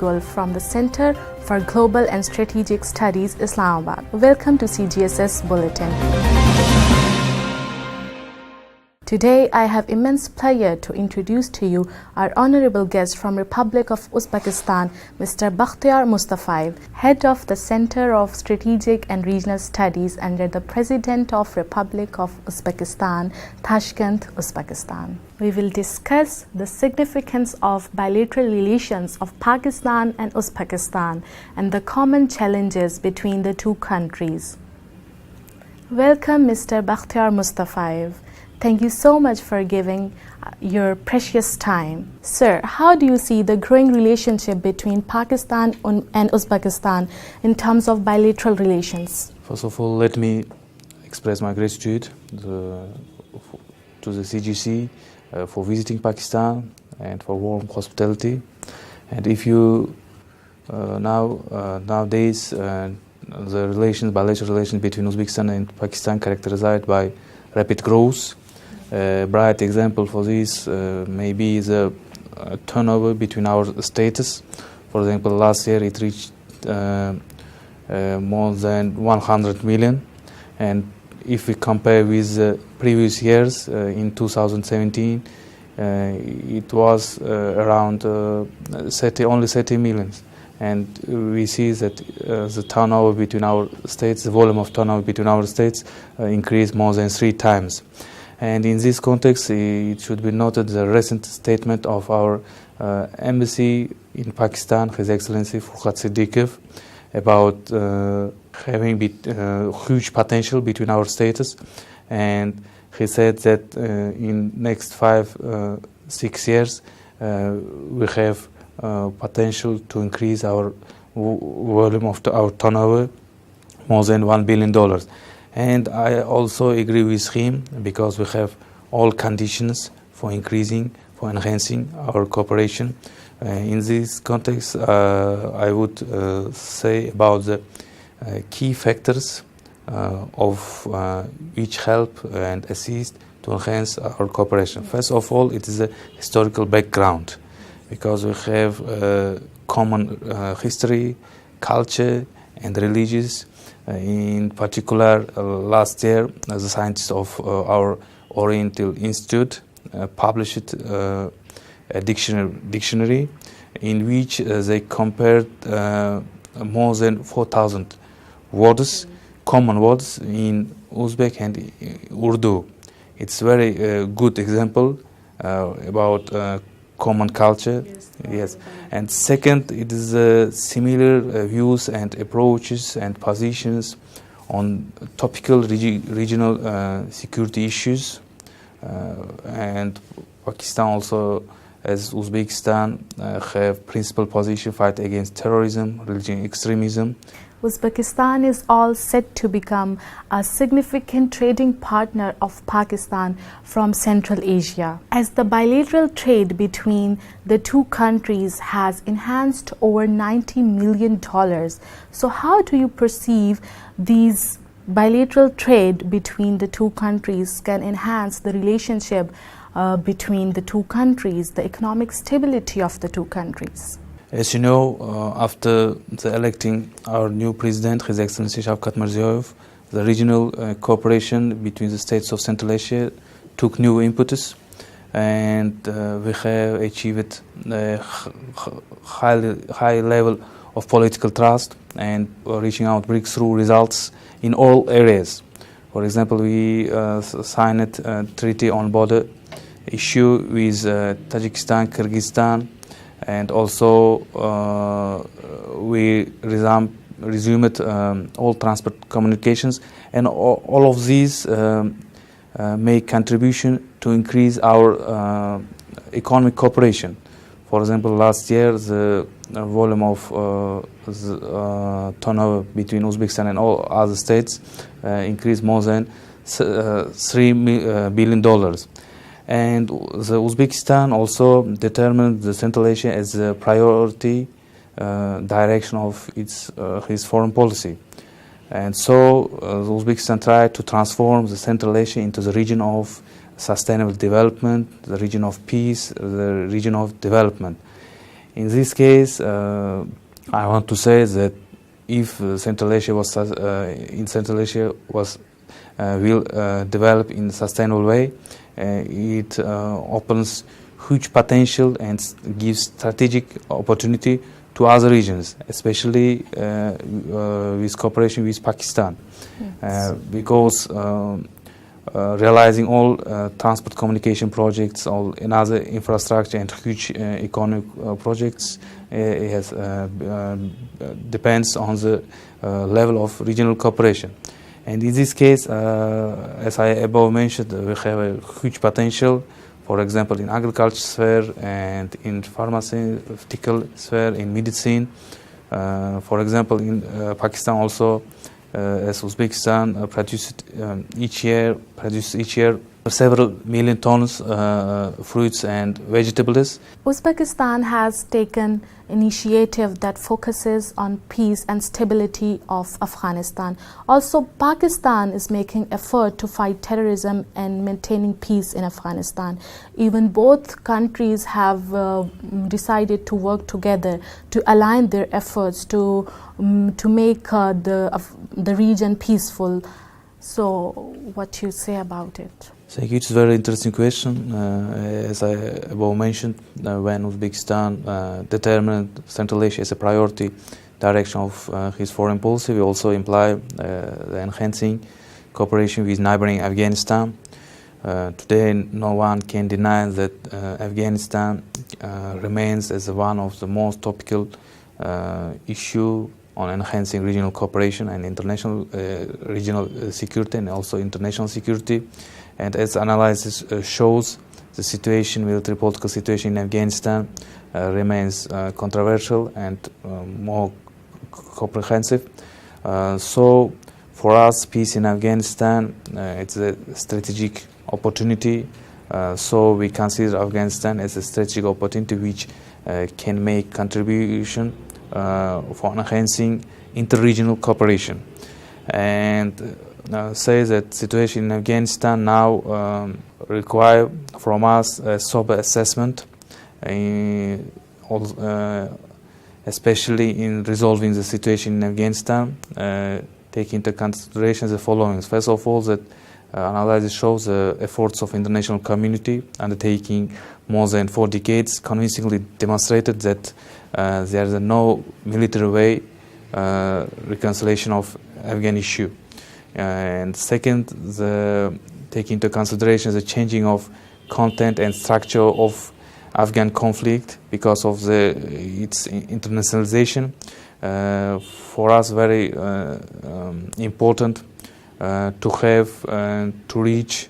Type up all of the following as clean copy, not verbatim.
Gul from the Center for Global and Strategic Studies, Islamabad. Welcome to CGSS Bulletin. Today, I have immense pleasure to introduce to you our honorable guest from Republic of Uzbekistan, Mr. Bakhtiyor Mustafayev, head of the Center of Strategic and Regional Studies under the President of Republic of Uzbekistan, Tashkent, Uzbekistan. We will discuss the significance of bilateral relations of Pakistan and Uzbekistan and the common challenges between the two countries. Welcome, Mr. Bakhtiyor Mustafayev. Thank you so much for giving your precious time. Sir, how do you see the growing relationship between Pakistan and Uzbekistan in terms of bilateral relations? First of all, let me express my gratitude to the CGC for visiting Pakistan and for warm hospitality. And if you nowadays the bilateral relations between Uzbekistan and Pakistan characterized by rapid growth. A bright example for this maybe the turnover between our states. For example, last year it reached more than 100 million, and if we compare with previous years, in 2017 it was around only 30 million. And we see that the turnover between our states, the volume of turnover between our states increased more than 3 times. And in this context, it should be noted the recent statement of our embassy in Pakistan, His Excellency Furqat Siddiqov, about having huge potential between our states. And he said that in next 5-6 years, we have potential to increase our volume of our turnover more than $1 billion. And I also agree with him because we have all conditions for enhancing our cooperation. In this context, I would say about the key factors of which help and assist to enhance our cooperation. First of all, it is a historical background, because we have common history, culture, and religions. In particular, last year, the scientists of our Oriental Institute published a dictionary in which they compared more than 4,000 words, common words in Uzbek and Urdu. It's a very good example about common culture. Yes. And second, it is similar views and approaches and positions on topical regional security issues. And Pakistan also, as Uzbekistan, have principal position fight against terrorism, religious extremism. Uzbekistan is all set to become a significant trading partner of Pakistan from Central Asia, as the bilateral trade between the two countries has enhanced over $90 million. So how do you perceive these bilateral trade between the two countries can enhance the relationship between the two countries, the economic stability of the two countries? As you know, after the electing our new president, His Excellency Shavkat Mirziyoyev, the regional cooperation between the states of Central Asia took new impetus, and we have achieved a high level of political trust and reaching out breakthrough results in all areas. For example, we signed a treaty on border issue with Tajikistan, Kyrgyzstan, and also we resumed all transport communications, and all of these make contribution to increase our economic cooperation. For example, last year the volume of turnover between Uzbekistan and all other states increased more than $3 billion. And the Uzbekistan also determined the Central Asia as a priority direction of his foreign policy. And so Uzbekistan tried to transform the Central Asia into the region of sustainable development, the region of peace, the region of development. In this case, I want to say that if Central Asia was will develop in a sustainable way, it opens huge potential and gives strategic opportunity to other regions, especially with cooperation with Pakistan, because realizing all transport communication projects, all another infrastructure and huge economic projects depends on the level of regional cooperation. And in this case, as I above mentioned, we have a huge potential, for example, in agriculture sphere and in pharmaceutical sphere, in medicine. For example, in Pakistan also, as Uzbekistan produced each year several million tons fruits and vegetables. Uzbekistan has taken initiative that focuses on peace and stability of Afghanistan. Also, Pakistan is making effort to fight terrorism and maintaining peace in Afghanistan. Even both countries have decided to work together to align their efforts to make the region peaceful. So, what do you say about it? Thank you. It's a very interesting question. As I above mentioned, when Uzbekistan determined Central Asia as a priority direction of his foreign policy, we also imply the enhancing cooperation with neighboring Afghanistan. Today, no one can deny that Afghanistan remains as one of the most topical issue on enhancing regional cooperation and international regional security and also international security. And as analysis shows, the situation, military political situation in Afghanistan remains controversial and more comprehensive. So for us, peace in Afghanistan, it's a strategic opportunity. So we consider Afghanistan as a strategic opportunity which can make contribution for enhancing inter-regional cooperation. And say that situation in Afghanistan now require from us a sober assessment, especially in resolving the situation in Afghanistan, taking into consideration the following. First of all, that analysis shows the efforts of international community undertaking more than 4 decades convincingly demonstrated that there is no military way reconciliation of Afghan issue. And second, taking into consideration the changing of content and structure of Afghan conflict because of its internationalization. For us, very important to have to reach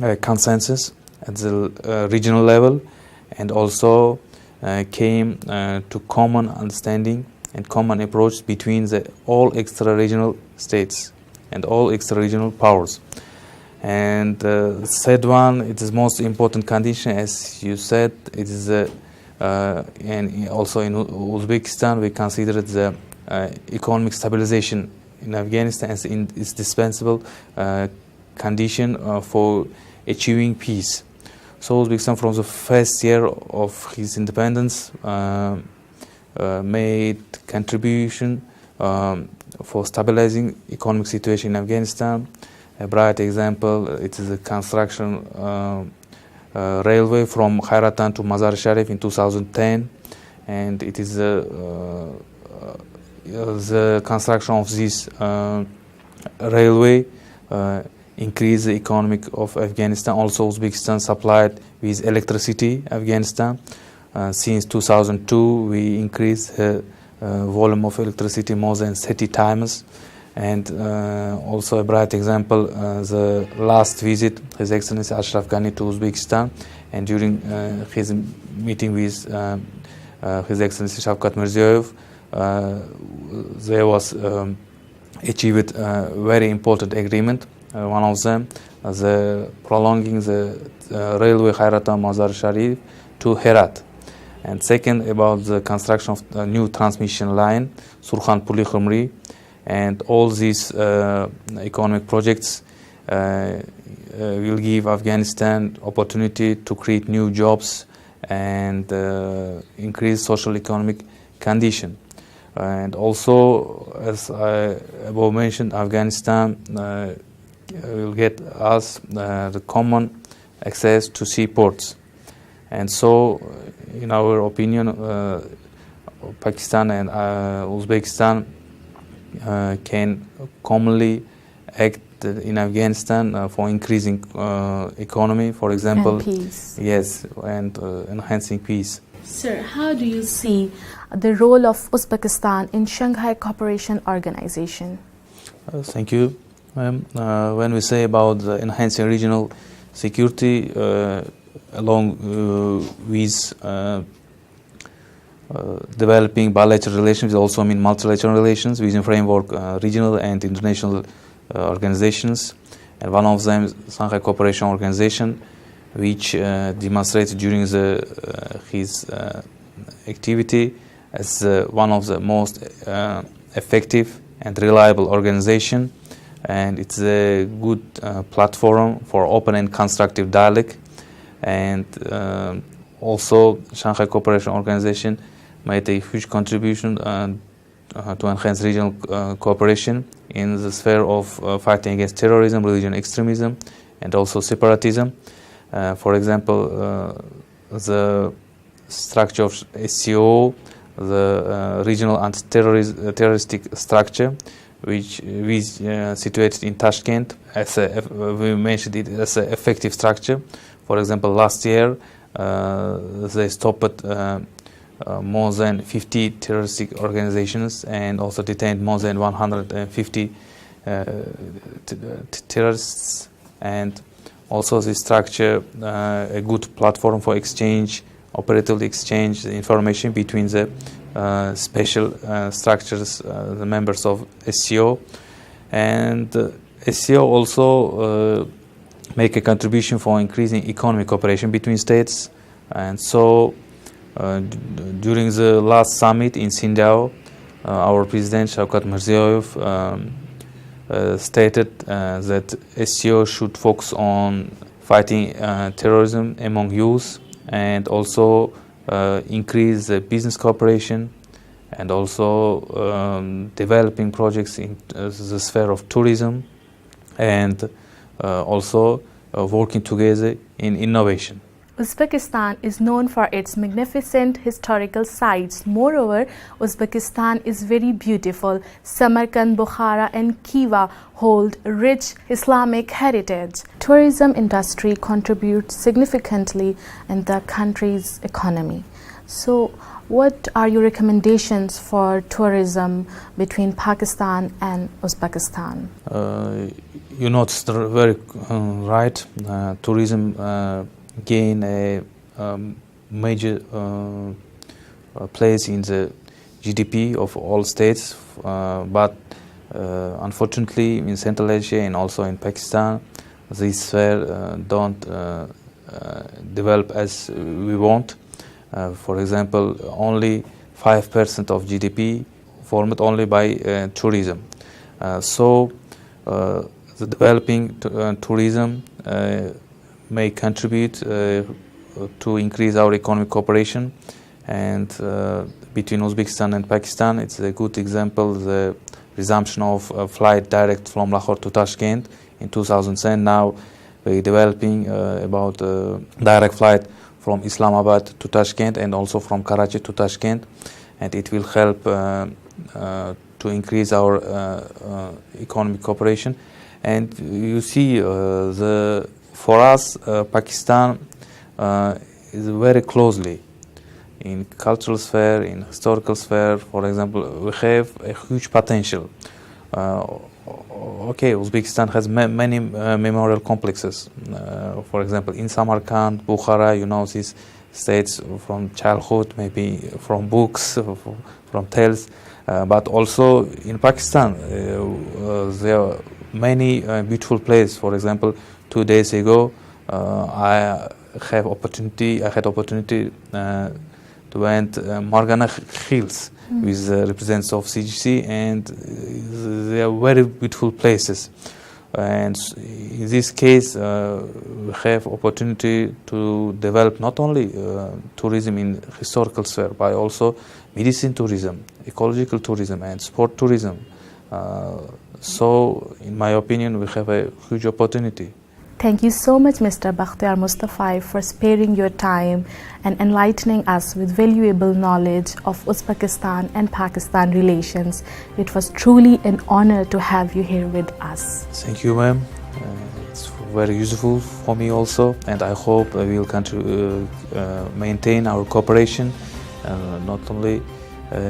a consensus at the regional level, and also came to common understanding and common approach between all extra-regional states and all extra-regional powers. And third one, it is most important condition, as you said, it is and also in Uzbekistan we consider the economic stabilization in Afghanistan as indispensable condition for achieving peace. So Uzbekistan from the first year of his independence made contribution for stabilizing economic situation in Afghanistan. A bright example, it is the construction railway from Khairatan to Mazar Sharif in 2010, and it is the construction of this railway increased the economic of Afghanistan. Also, Uzbekistan supplied with electricity Afghanistan. Since 2002, we increased volume of electricity more than 30 times. And also a bright example, the last visit His Excellency Ashraf Ghani to Uzbekistan, and during his meeting with His Excellency Shavkat Mirziyoyev, there was achieved a very important agreement. One of them, the prolonging the railway Khairatan Mazar Sharif to Herat. And second, about the construction of a new transmission line, Surkhan Puli Khumri. And all these economic projects will give Afghanistan opportunity to create new jobs and increase social economic condition. And also, as I above mentioned, Afghanistan will get us the common access to seaports. And so, in our opinion, Pakistan and Uzbekistan can commonly act in Afghanistan for increasing economy, for example. And peace. Yes, and enhancing peace. Sir, how do you see the role of Uzbekistan in Shanghai Cooperation Organization? Thank you. When we say about enhancing regional security along with developing bilateral relations, we also mean multilateral relations within framework regional and international organizations, and one of them is Shanghai Cooperation Organization, which demonstrated during his activity as one of the most effective and reliable organization, and it's a good platform for open and constructive dialogue. And also Shanghai Cooperation Organization made a huge contribution to enhance regional cooperation in the sphere of fighting against terrorism, religious extremism, and also separatism. For example, the structure of SCO, the regional anti-terroristic structure, which is situated in Tashkent, we mentioned it as an effective structure. For example, last year they stopped more than 50 terroristic organizations and also detained more than 150 terrorists. And also this structure a good platform for exchange, operative exchange information between the special structures, the members of SCO. And SCO also make a contribution for increasing economic cooperation between states. And so during the last summit in Sindao, our President Shavkat Mirziyoyev stated that SCO should focus on fighting terrorism among youth and also increase business cooperation and also developing projects in the sphere of tourism and also working together in innovation. Uzbekistan is known for its magnificent historical sites. Moreover, Uzbekistan is very beautiful. Samarkand, Bukhara and Khiva hold rich Islamic heritage. Tourism industry contributes significantly in the country's economy. So, what are your recommendations for tourism between Pakistan and Uzbekistan? You noticed very right. Tourism gain a major place in the GDP of all states, but unfortunately in Central Asia and also in Pakistan, this sphere don't develop as we want. For example, only 5% of GDP formed only by tourism. So the developing tourism may contribute to increase our economic cooperation, and between Uzbekistan and Pakistan, it's a good example, the resumption of a flight direct from Lahore to Tashkent in 2010. Now we're developing about direct flight from Islamabad to Tashkent and also from Karachi to Tashkent, and it will help to increase our economic cooperation. And you see for us, Pakistan is very closely in cultural sphere, in historical sphere. For example, we have a huge potential. Okay, Uzbekistan has many memorial complexes. For example, in Samarkand, Bukhara, you know these states from childhood, maybe from books, from tales. But also in Pakistan, there are many beautiful places. For example, 2 days ago, I had opportunity to went Margana Hills with representatives of CGC, and they are very beautiful places. And in this case, we have opportunity to develop not only tourism in historical sphere, but also medicine tourism, ecological tourism, and sport tourism. So, in my opinion, we have a huge opportunity. Thank you so much, Mr. Bakhtiyor Mustafayev, for sparing your time and enlightening us with valuable knowledge of Uzbekistan and Pakistan relations. It was truly an honor to have you here with us. Thank you, ma'am. It's very useful for me also, and I hope we will maintain our cooperation, not only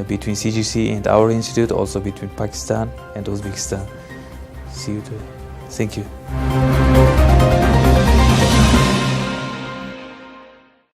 between CGC and our institute, also between Pakistan and Uzbekistan. See you too. Thank you.